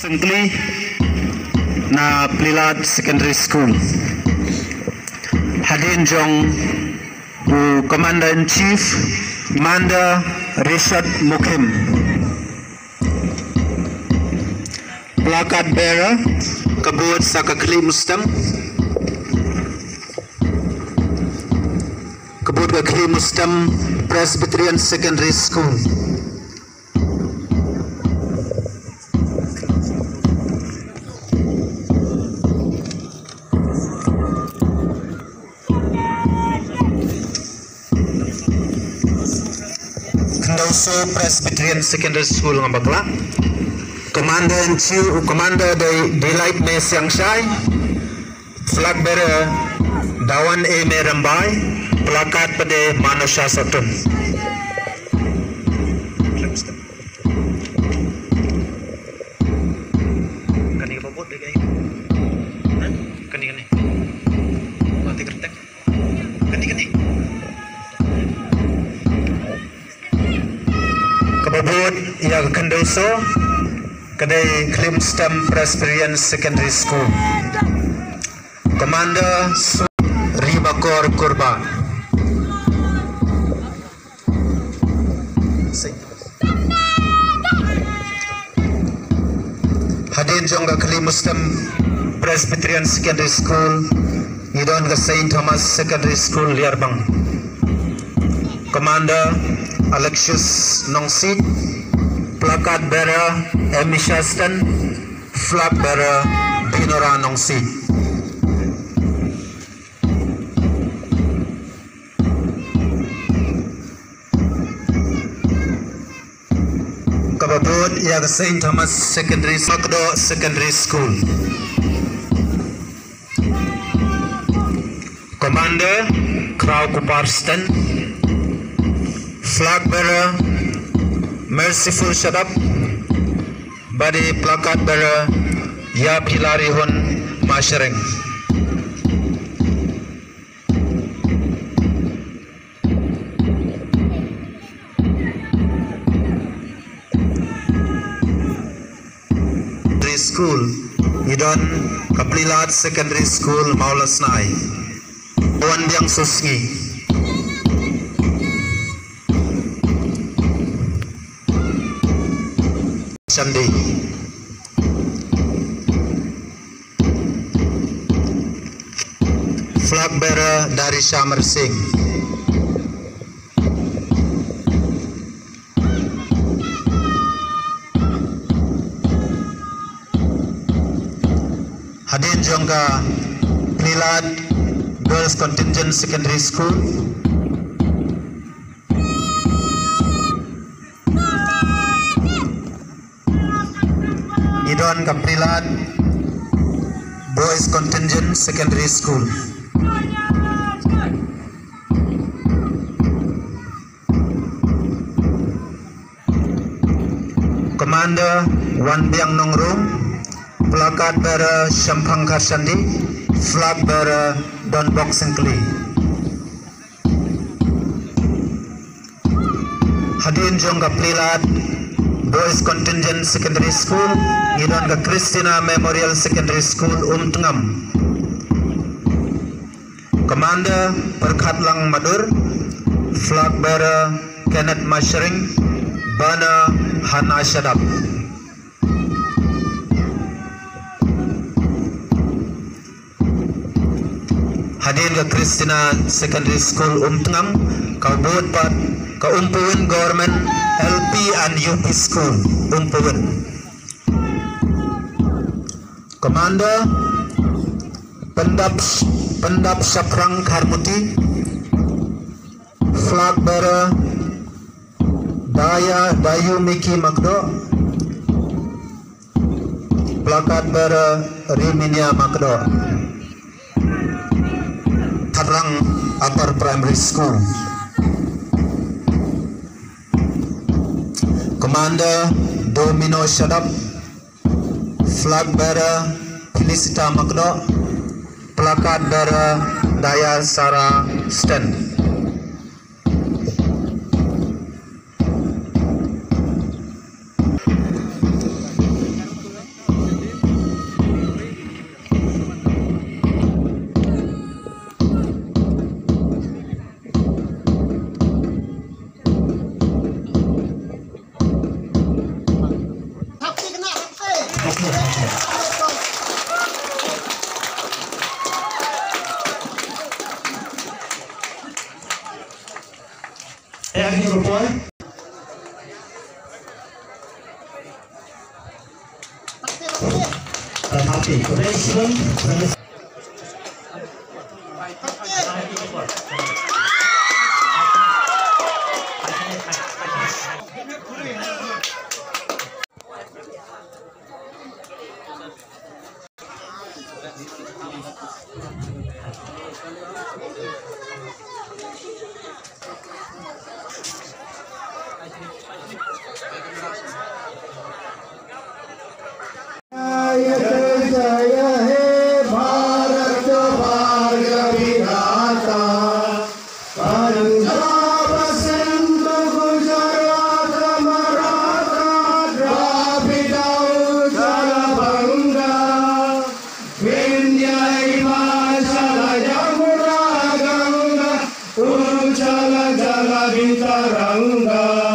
Sengkli na Plilat Secondary School. Hadin jong Commander in Chief Manda Rishad Mukim. Plakat bearer Kabut Sakakli Mustam. Kabut Kakli Mustam Presbyterian Secondary School. Kendauso Presbyterian Secondary School ngabakla. Commander Delight Me Siang Shai. Flag bearer Dawan E Merambai. Plakat pada Manusha Sotun. Kani kapabot deh kayak kani mati kertek kani kapabot ya Kendauso kedai Climston Presbyterian Secondary School. Commander Ribakor Kurba. Hadin jongga Climston Presbyterian Secondary School. Idon ke Saint Thomas Secondary School Liarbang. Commander Alexius Nongsit. Plakat bearer Amy Shaston. Flag bearer Dinora Nongsit. Kababut ya Saint Thomas Secondary School. Commander Krau Kuparston. Flag bearer Merciful Shadab. Badi plakat bearer Ya Pilari Hun Masyering. School Idon Kaplilat Secondary School Maulasnai. Wan Biang Susngi. Sandi. Flag bearer dari Shamar Singh. Hadin jongga Plilat Girls Contingent Secondary School. Idon ka Plilat Boys Contingent Secondary School. Commander Wan Biang Nongrum. Plakat bearer Shampang Karsandi. Flag bearer Don Bok Sengkli. Hadin jongga Plilat Boys Contingent Secondary School. Idon ke Christina Memorial Secondary School Tengam. Commander Perkhatlang Madur. Flag bearer Kenneth Masyering. Bana Hana Shadab. Hadin ke Christina Secondary School Tengam. Kabut pat Umpuan Government LP and UP School Umpuan. Commander Pendap Saprang Karmuti. Flag bearer Dayu Miki Makdo. Plakat bearer Riminia Makdo. Tarang Upper Primary School. Commander Domino Shadab. Flag bearer Felicita Makdo. Plakat bearer Daya Sarah Sten. Happy congratulations. जय हे भारत भाग्य विधाता पंजाब सिंध गुजरात मराठा द्राविड उत्कल बंगा विंध्य हिमाचल यमुना गंगा उज्जल जल वितरंगा